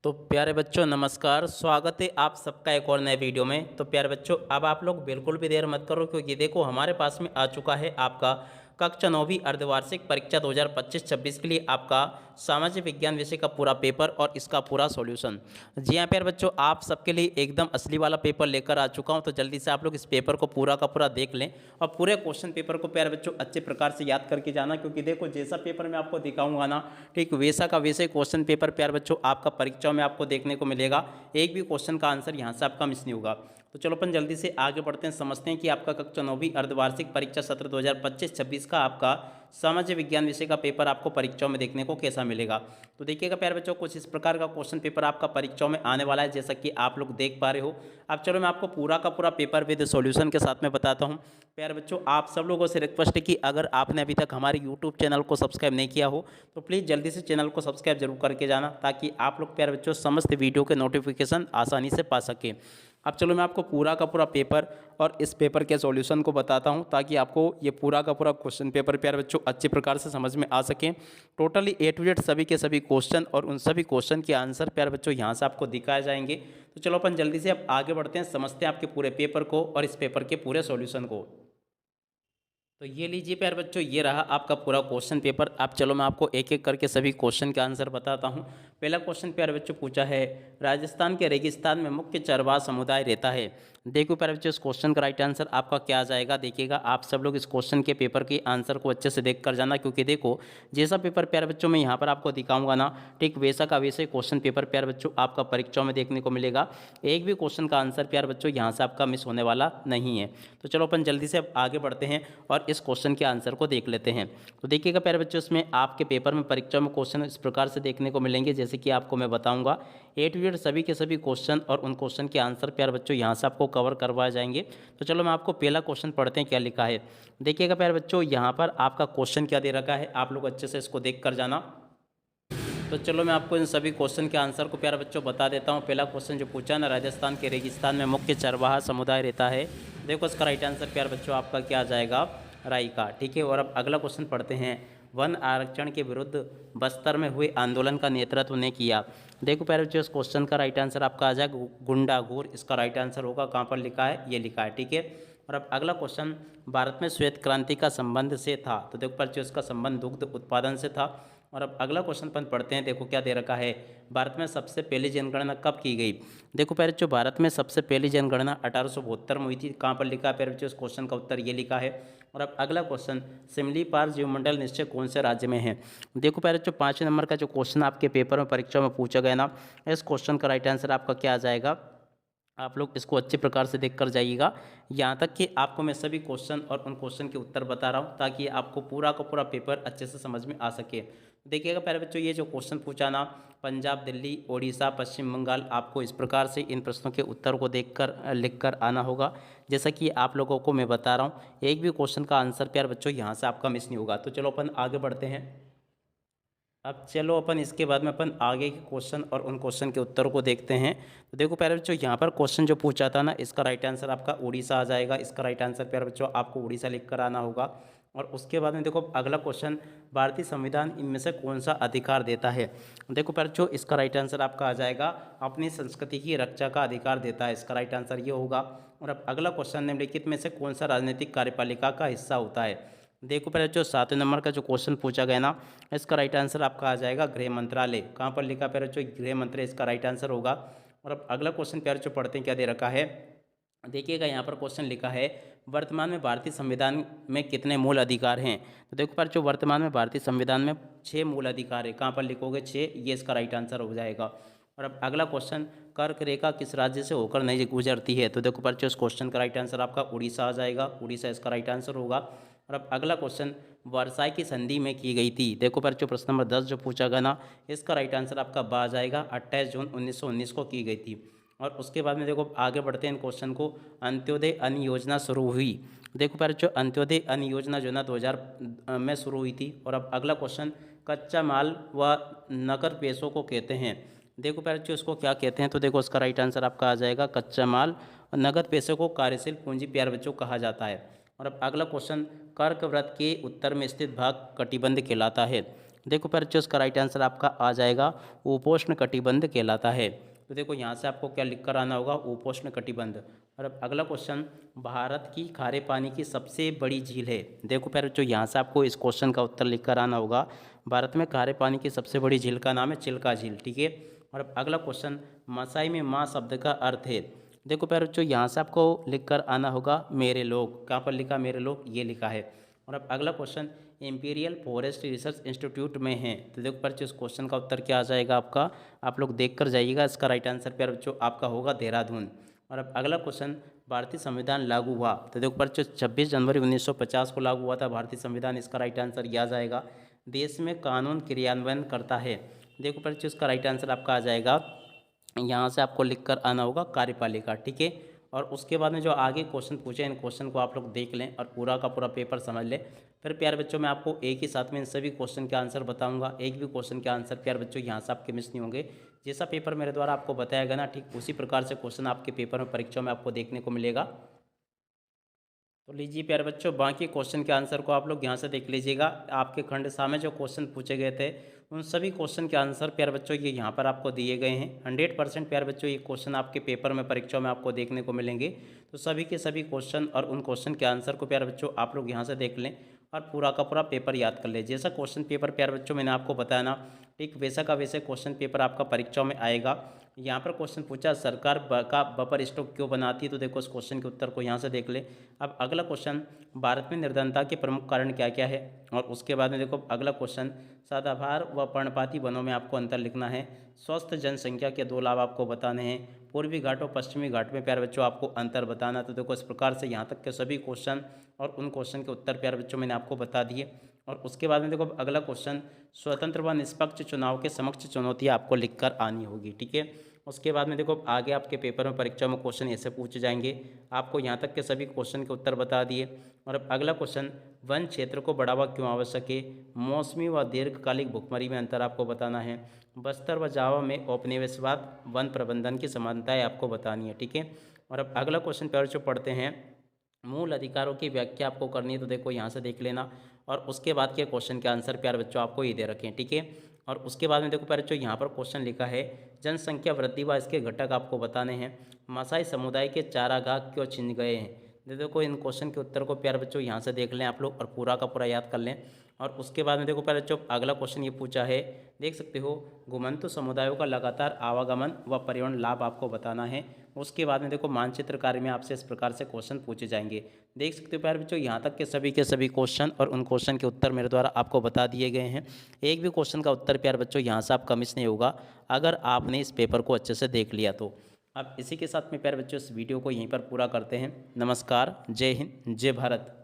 तो प्यारे बच्चों नमस्कार, स्वागत है आप सबका एक और नए वीडियो में। तो प्यारे बच्चों अब आप लोग बिल्कुल भी देर मत करो, क्योंकि देखो हमारे पास में आ चुका है आपका कक्षा 9वीं अर्धवार्षिक परीक्षा 2025-26 के लिए आपका सामाजिक विज्ञान विषय का पूरा पेपर और इसका पूरा सॉल्यूशन। जी हाँ प्यारे बच्चों, आप सबके लिए एकदम असली वाला पेपर लेकर आ चुका हूँ। तो जल्दी से आप लोग इस पेपर को पूरा का पूरा देख लें और पूरे क्वेश्चन पेपर को प्यारे बच्चों अच्छे प्रकार से याद करके जाना, क्योंकि देखो जैसा पेपर मैं आपको दिखाऊंगा ना, ठीक वैसा का वैसे क्वेश्चन पेपर प्यारे बच्चों आपका परीक्षाओं में आपको देखने को मिलेगा। एक भी क्वेश्चन का आंसर यहाँ से आपका मिस नहीं होगा। तो चलो अपन जल्दी से आगे बढ़ते हैं, समझते हैं कि आपका कक्षा 9वीं अर्धवार्षिक परीक्षा सत्र 2025-26 का आपका सामाजिक विज्ञान विषय का पेपर आपको परीक्षाओं में देखने को कैसा मिलेगा। तो देखिएगा प्यारे बच्चों, कुछ इस प्रकार का क्वेश्चन पेपर आपका परीक्षाओं में आने वाला है, जैसा कि आप लोग देख पा रहे हो। अब चलो मैं आपको पूरा का पूरा पेपर विद सॉल्यूशन के साथ में बताता हूँ। प्यारे बच्चों आप सब लोगों से रिक्वेस्ट है कि अगर आपने अभी तक हमारे यूट्यूब चैनल को सब्सक्राइब नहीं किया हो तो प्लीज़ जल्दी से चैनल को सब्सक्राइब जरूर करके जाना, ताकि आप लोग प्यारे बच्चों समस्त वीडियो के नोटिफिकेशन आसानी से पा सकें। अब चलो मैं आपको पूरा का पूरा पेपर और इस पेपर के सॉल्यूशन को बताता हूं, ताकि आपको ये पूरा का पूरा क्वेश्चन पेपर प्यारे बच्चों अच्छे प्रकार से समझ में आ सके। टोटली ए टू जेड सभी के सभी क्वेश्चन और उन सभी क्वेश्चन के आंसर प्यारे बच्चों यहाँ से आपको दिखाए जाएंगे। तो चलो अपन जल्दी से अब आगे बढ़ते हैं, समझते हैं आपके पूरे पेपर को और इस पेपर के पूरे सॉल्यूशन को। तो ये लीजिए प्यारे बच्चों, ये रहा आपका पूरा क्वेश्चन पेपर। अब चलो मैं आपको एक एक करके सभी क्वेश्चन के आंसर बताता हूँ। पहला क्वेश्चन प्यारे बच्चों पूछा है, राजस्थान के रेगिस्तान में मुख्य चरवाहा समुदाय रहता है। देखो प्यारे बच्चों इस क्वेश्चन का राइट आंसर आपका क्या आ जाएगा। देखिएगा आप सब लोग इस क्वेश्चन के पेपर के आंसर को अच्छे से देख कर जाना, क्योंकि देखो जैसा पेपर प्यारे बच्चों मैं यहाँ पर आपको दिखाऊंगा ना, ठीक वैसा का वैसे क्वेश्चन पेपर प्यारे बच्चों आपका परीक्षाओं में देखने को मिलेगा। एक भी क्वेश्चन का आंसर प्यारे बच्चों यहाँ से आपका मिस होने वाला नहीं है। तो चलो अपन जल्दी से अब आगे बढ़ते हैं और इस क्वेश्चन के आंसर को देख लेते हैं। तो देखिएगा प्यारे बच्चों, इसमें आपके पेपर में परीक्षा में क्वेश्चन इस प्रकार से देखने को मिलेंगे, जैसे कि आपको मैं बताऊंगा। ए टू जेड सभी के सभी क्वेश्चन और उन क्वेश्चन के आंसर प्यारे बच्चों यहाँ से आपको कवर करवाए जाएंगे। तो चलो मैं आपको पहला क्वेश्चन पढ़ते हैं क्या लिखा है। देखिएगा प्यारे बच्चों यहाँ पर आपका क्वेश्चन क्या दे रखा है, आप लोग अच्छे से इसको देख कर जाना। तो चलो मैं आपको इन सभी क्वेश्चन के आंसर को प्यारे बच्चों बता देता हूँ। पहला क्वेश्चन जो पूछा ना, राजस्थान के रेगिस्तान में मुख्य चरवाहा समुदाय रहता है। देखो इसका राइट आंसर प्यारे बच्चों आपका क्या आ जाएगा, राई का। ठीक है, और अब अगला क्वेश्चन पढ़ते हैं। वन आरक्षण के विरुद्ध बस्तर में हुए आंदोलन का नेतृत्व ने किया। देखो प्यारे बच्चों इस क्वेश्चन का राइट आंसर आपका आ जाएगा गुंडा घूर। इसका राइट आंसर होगा, कहाँ पर लिखा है, ये लिखा है। ठीक है, और अब अगला क्वेश्चन, भारत में श्वेत क्रांति का संबंध से था। तो देखो प्यारे बच्चों इसका संबंध दुग्ध उत्पादन से था। और अब अगला क्वेश्चन अपन पढ़ते हैं। देखो क्या दे रखा है, भारत में सबसे पहली जनगणना कब की गई। देखो प्यारे बच्चों भारत में सबसे पहली जनगणना 1872 में हुई थी। कहाँ पर लिखा है प्यारे बच्चों, इस क्वेश्चन का उत्तर ये लिखा है। और अब अगला क्वेश्चन, सिमलीपाल जीवमंडल निश्चय कौन से राज्य में है। देखो प्यारे बच्चों 5 नंबर का जो क्वेश्चन आपके पेपर में परीक्षा में पूछा गया ना, इस क्वेश्चन का राइट आंसर आपका क्या आ जाएगा। आप लोग इसको अच्छे प्रकार से देख कर जाइएगा, यहाँ तक कि आपको मैं सभी क्वेश्चन और उन क्वेश्चन के उत्तर बता रहा हूँ, ताकि आपको पूरा का पूरा पेपर अच्छे से समझ में आ सके। देखिएगा प्यारे बच्चों, ये जो क्वेश्चन पूछा ना, पंजाब, दिल्ली, ओडिशा, पश्चिम बंगाल, आपको इस प्रकार से इन प्रश्नों के उत्तर को देखकर लिखकर आना होगा। जैसा कि आप लोगों को मैं बता रहा हूँ, एक भी क्वेश्चन का आंसर प्यारे बच्चों यहाँ से आपका मिस नहीं होगा। तो चलो अपन आगे बढ़ते हैं। अब चलो अपन इसके बाद में अपन आगे के क्वेश्चन और उन क्वेश्चन के उत्तरों को देखते हैं। तो देखो प्यारे बच्चों यहाँ पर क्वेश्चन जो पूछा था ना, इसका राइट आंसर आपका उड़ीसा आ जाएगा। इसका राइट आंसर प्यारे बच्चों आपको उड़ीसा लिख कर आना होगा। और उसके बाद में देखो अगला क्वेश्चन, भारतीय संविधान इनमें से कौन सा अधिकार देता है। देखो प्यारे बच्चों इसका राइट आंसर आपका आ जाएगा, अपनी संस्कृति की रक्षा का अधिकार देता है। इसका राइट आंसर ये होगा। और अब अगला क्वेश्चन, निम्नलिखित में से कौन सा राजनीतिक कार्यपालिका का हिस्सा होता है। देखो पहले जो 7वें नंबर का जो क्वेश्चन पूछा गया ना, इसका राइट आंसर आपका आ जाएगा गृह मंत्रालय। कहाँ पर लिखा प्यारे बच्चों, गृह मंत्री इसका राइट आंसर होगा। और अब अगला क्वेश्चन प्यारे बच्चों पढ़ते हैं क्या दे रखा है। देखिएगा यहाँ पर क्वेश्चन लिखा है, वर्तमान में भारतीय संविधान में कितने मूल अधिकार हैं। तो देखो प्यारे बच्चों वर्तमान में भारतीय संविधान में 6 मूल अधिकार है। कहाँ पर लिखोगे 6, ये इसका राइट आंसर हो जाएगा। और अब अगला क्वेश्चन, कर्क रेखा किस राज्य से होकर नहीं गुजरती है। तो देखो बच्चों इस क्वेश्चन का राइट आंसर आपका उड़ीसा आ जाएगा। उड़ीसा इसका राइट आंसर होगा। और अब अगला क्वेश्चन, वर्साई की संधि में की गई थी। देखो बच्चों प्रश्न नंबर 10 जो पूछा गया ना, इसका राइट आंसर आपका बा आ जाएगा। 28 जून 1919 को की गई थी। और उसके बाद में देखो आगे बढ़ते हैं इन क्वेश्चन को, अंत्योदय अन्न योजना शुरू हुई। देखो प्यारे बच्चों अंत्योदय अन्न योजना जो ना 2000 में शुरू हुई थी। और अब अगला क्वेश्चन, कच्चा माल व नकद पैसों को कहते हैं। देखो प्यारे बच्चों इसको क्या कहते हैं। तो देखो इसका राइट आंसर आपका आ जाएगा, कच्चा माल और नगद पैसे को कार्यशील पूंजी प्यारे बच्चों कहा जाता है। और अब अगला क्वेश्चन, कर्क वृत्त के उत्तर में स्थित भाग कटिबंध कहलाता है। देखो प्यारे बच्चों इसका राइट आंसर आपका आ जाएगा उपोष्ण कटिबंध कहलाता है। तो देखो यहाँ से आपको क्या लिख कर आना होगा, उपोष्ण कटिबंध। और अब अगला क्वेश्चन, भारत की खारे पानी की सबसे बड़ी झील है। देखो प्यारे बच्चों यहाँ से आपको इस क्वेश्चन का उत्तर लिख कर आना होगा। भारत में खारे पानी की सबसे बड़ी झील का नाम है चिल्का झील, ठीक है। और अब अगला क्वेश्चन, मसाई में माँ शब्द का अर्थ है। देखो प्यारे बच्चों यहाँ से आपको लिख कर आना होगा मेरे लोग। कहाँ पर लिखा, मेरे लोग, ये लिखा है। और अब अगला question, imperial forest research institute में है। तो देखो प्यारे बच्चों इस क्वेश्चन का उत्तर क्या आ जाएगा आपका, आप लोग देख कर जाइएगा। इसका राइट आंसर प्यारे बच्चों आपका होगा देहरादून। और अब अगला क्वेश्चन, भारतीय संविधान लागू हुआ। तो देखो प्यारे बच्चों 26 जनवरी 1950 को लागू हुआ था भारतीय संविधान। इसका राइट आंसर यह आ जाएगा। देश में कानून क्रियान्वयन करता है। देखो प्यारे बच्चों इसका राइट आंसर आपका आ जाएगा, यहाँ से आपको लिख कर आना होगा कार्यपालिका, ठीक है। और उसके बाद में जो आगे क्वेश्चन पूछे, इन क्वेश्चन को आप लोग देख लें और पूरा का पूरा पेपर समझ लें। फिर प्यारे बच्चों मैं आपको एक ही साथ में इन सभी क्वेश्चन के आंसर बताऊंगा। एक भी क्वेश्चन के आंसर प्यारे बच्चों यहाँ से आपके मिस नहीं होंगे। जैसा पेपर मेरे द्वारा आपको बताया गया ना, ठीक उसी प्रकार से क्वेश्चन आपके पेपर में, परीक्षा में आपको देखने को मिलेगा। तो लीजिए प्यारे बच्चों, बाकी क्वेश्चन के आंसर को आप लोग यहाँ से देख लीजिएगा। आपके खंड सा में जो क्वेश्चन पूछे गए थे, उन सभी क्वेश्चन के आंसर प्यारे बच्चों ये यहाँ पर आपको दिए गए हैं। 100% प्यारे बच्चों ये क्वेश्चन आपके पेपर में, परीक्षा में आपको देखने को मिलेंगे। तो सभी के सभी क्वेश्चन और उन क्वेश्चन के आंसर को प्यारे बच्चों आप लोग यहाँ से देख लें और पूरा का पूरा पेपर याद कर लें। जैसा क्वेश्चन पेपर प्यारे बच्चों मैंने आपको बताया ना, ठीक वैसा का वैसे क्वेश्चन पेपर आपका परीक्षा में आएगा। यहाँ पर क्वेश्चन पूछा, सरकार का बफर स्टॉक क्यों बनाती है। तो देखो इस क्वेश्चन के उत्तर को यहाँ से देख ले। अब अगला क्वेश्चन, भारत में निर्धनता के प्रमुख कारण क्या क्या है। और उसके बाद में देखो अगला क्वेश्चन, सदाबहार व पर्णपाती वनों में आपको अंतर लिखना है। स्वस्थ जनसंख्या के 2 लाभ आपको बताने हैं। पूर्वी घाट और पश्चिमी घाट में प्यारे बच्चों आपको अंतर बताना। तो देखो इस प्रकार से यहाँ तक के सभी क्वेश्चन और उन क्वेश्चन के उत्तर प्यारे बच्चों मैंने आपको बता दिए। और उसके बाद में देखो अगला क्वेश्चन, स्वतंत्र व निष्पक्ष चुनाव के समक्ष चुनौतियाँ आपको लिखकर आनी होगी, ठीक है। उसके बाद में देखो आगे आपके पेपर में, परीक्षा में क्वेश्चन ऐसे पूछे जाएंगे। आपको यहाँ तक के सभी क्वेश्चन के उत्तर बता दिए। और अब अगला क्वेश्चन, वन क्षेत्र को बढ़ावा क्यों आवश्यक है। मौसमी व दीर्घकालिक भुखमरी में अंतर आपको बताना है। बस्तर व जावा में औपनिवेशवाद वन प्रबंधन की समानताएं आपको बतानी है, ठीक है। और अब अगला क्वेश्चन प्यारे जो पढ़ते हैं, मूल अधिकारों की व्याख्या आपको करनी है। तो देखो यहाँ से देख लेना। और उसके बाद के क्वेश्चन के आंसर प्यारे बच्चों आपको ये दे रखें, ठीक है। और उसके बाद में देखो प्यारे बच्चों यहाँ पर क्वेश्चन लिखा है, जनसंख्या वृद्धि व इसके घटक आपको बताने हैं। मासाई समुदाय के चारागाह क्यों छिन गए हैं। देखो इन क्वेश्चन के उत्तर को प्यारे बच्चों यहाँ से देख लें आप लोग और पूरा का पूरा याद कर लें। और उसके बाद में देखो प्यारे बच्चों अगला क्वेश्चन ये पूछा है, देख सकते हो, घुमंतु समुदायों का लगातार आवागमन व पर्यावरण लाभ आपको बताना है। उसके बाद में देखो मानचित्र कार्य में आपसे इस प्रकार से क्वेश्चन पूछे जाएंगे। देख सकते हो प्यारे बच्चों यहाँ तक के सभी क्वेश्चन और उन क्वेश्चन के उत्तर मेरे द्वारा आपको बता दिए गए हैं। एक भी क्वेश्चन का उत्तर प्यारे बच्चों यहाँ से आपका मिस नहीं होगा अगर आपने इस पेपर को अच्छे से देख लिया तो। अब इसी के साथ में प्यारे बच्चों इस वीडियो को यहीं पर पूरा करते हैं। नमस्कार, जय हिंद, जय भारत।